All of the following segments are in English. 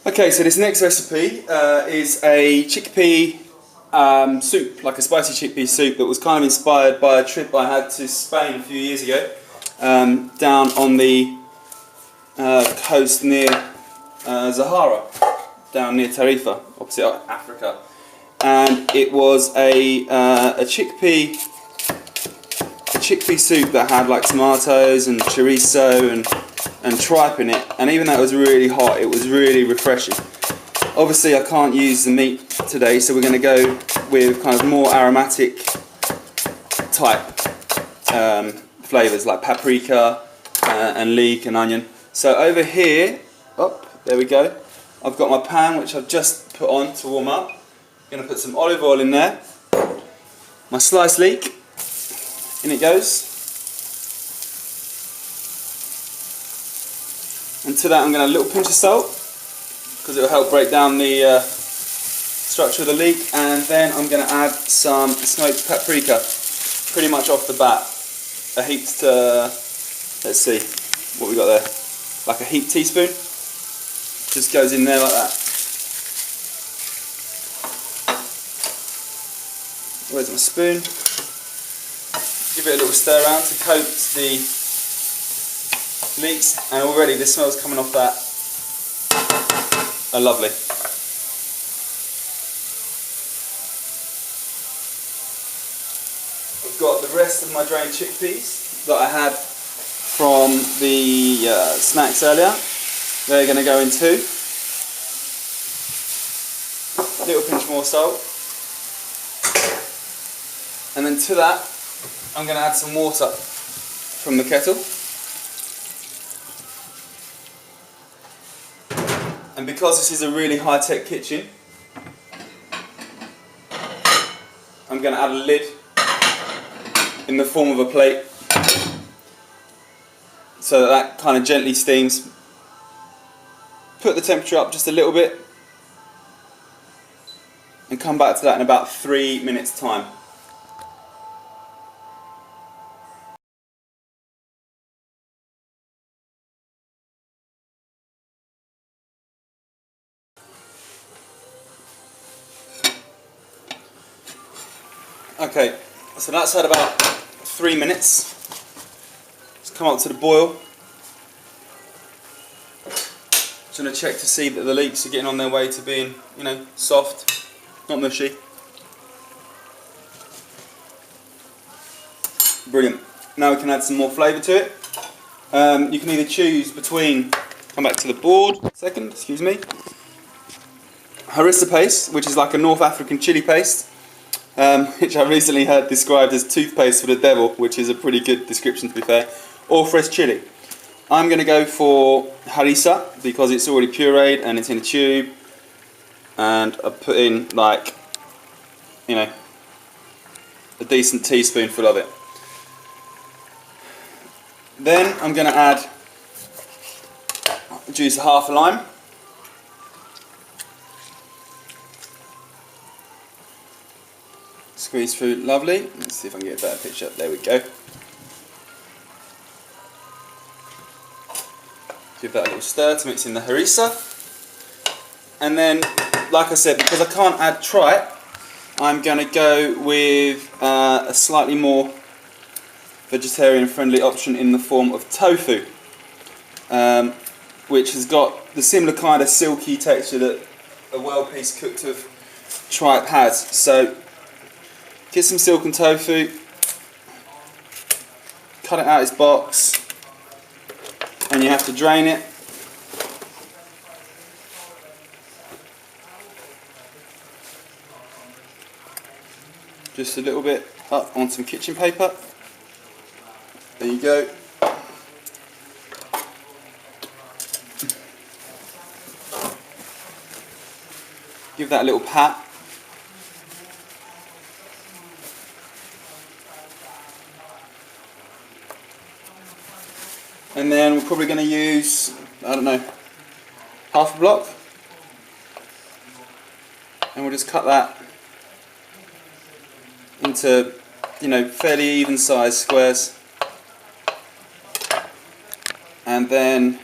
Okay, so this next recipe is a chickpea soup, like a spicy chickpea soup that was kind of inspired by a trip I had to Spain a few years ago, down on the coast near Zahara, down near Tarifa, opposite Africa. And it was a chickpea soup that had like tomatoes and chorizo and tripe in it, and even though it was really hot, it was really refreshing. Obviously I can't use the meat today, so we're going to go with kind of more aromatic type flavours like paprika and leek and onion. So over here, there we go, I've got my pan which I've just put on to warm up. I'm going to put some olive oil in there, my sliced leek, in it goes. And to that I'm going to add a little pinch of salt, because it will help break down the structure of the leek. And then I'm going to add some smoked paprika, pretty much off the bat. A heaped, let's see, what we got there, like a heaped teaspoon. Just goes in there like that. Where's my spoon? Give it a little stir around to coat the leeks, and already the smells coming off that are lovely. I've got the rest of my drained chickpeas that I had from the snacks earlier. They're going to go in too. A little pinch more salt. And then to that I'm going to add some water from the kettle. And because this is a really high-tech kitchen, I'm going to add a lid in the form of a plate so that kind of gently steams. Put the temperature up just a little bit and come back to that in about 3 minutes time. Okay, so that's had about 3 minutes. It's come up to the boil. Just going to check to see that the leeks are getting on their way to being, soft, not mushy. Brilliant. Now we can add some more flavour to it. You can either choose between, come back to the board, excuse me, harissa paste, which is like a North African chilli paste. Which I recently heard described as toothpaste for the devil, which is a pretty good description to be fair, or fresh chilli. I'm going to go for harissa because it's already pureed and it's in a tube, and I put in like, a decent teaspoonful of it. Then I'm going to add juice of half a lime. Squeeze through, lovely. Let's see if I can get a better picture. There we go. Give that a little stir to mix in the harissa. And then, like I said, because I can't add tripe, I'm going to go with a slightly more vegetarian friendly option in the form of tofu, which has got the similar kind of silky texture that a well-pieced cooked of tripe has. So get some silken tofu, cut it out its box, and you have to drain it. Just a little bit up on some kitchen paper. There you go. Give that a little pat. And then we're probably going to use, half a block. And we'll just cut that into, fairly even sized squares. And then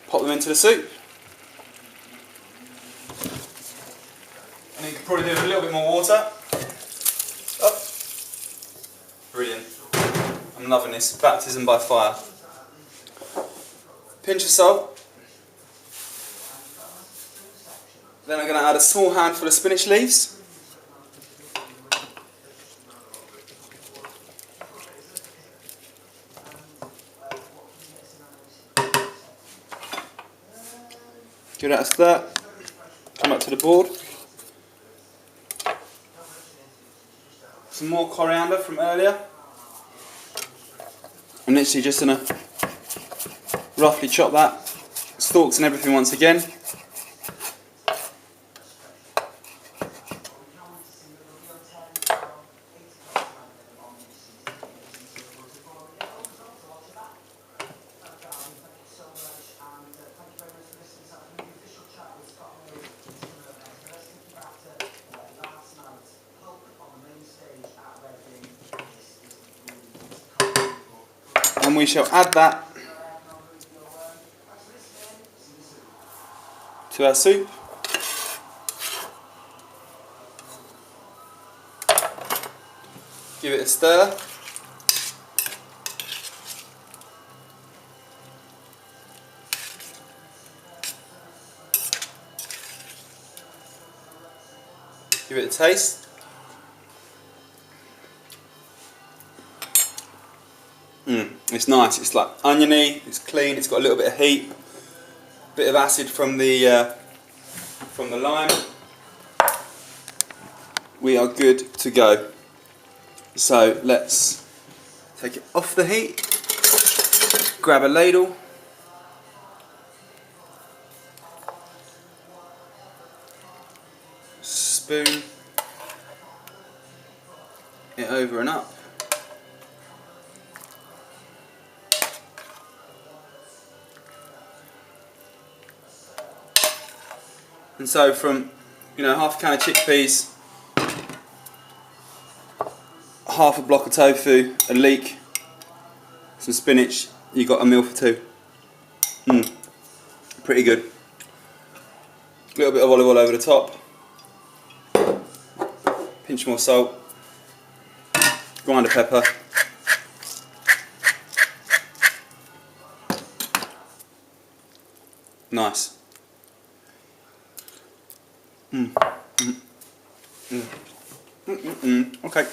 pop them into the soup. And you could probably do with a little bit more water. Oh. Brilliant. I'm loving this. Baptism by fire. Pinch of salt. Then I'm going to add a small handful of spinach leaves. Give that a stir. Come back to the board. Some more coriander from earlier. I'm literally just going to roughly chop that. Stalks and everything once again. And we shall add that to our soup. Give it a stir. Give it a taste. It's nice. It's like oniony. It's clean. It's got a little bit of heat, bit of acid from the lime. We are good to go. So let's take it off the heat. Grab a ladle. Spoon it over and up. And so from, half a can of chickpeas, half a block of tofu, a leek, some spinach, you got a meal for two. Pretty good. A little bit of olive oil over the top. Pinch more salt. Grind a pepper. Nice. Okay.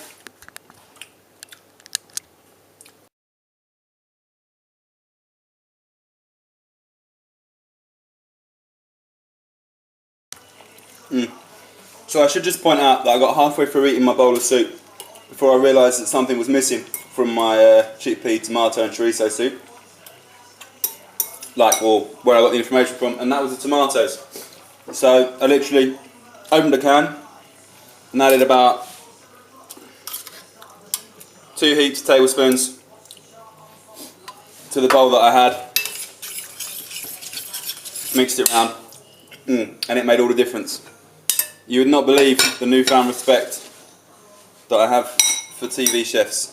So I should just point out that I got halfway through eating my bowl of soup before I realised that something was missing from my chickpea, tomato and chorizo soup. Where I got the information from, and that was the tomatoes. So I literally opened a can and added about 2 heaped tablespoons to the bowl that I had. Mixed it around, and it made all the difference. You would not believe the newfound respect that I have for TV chefs.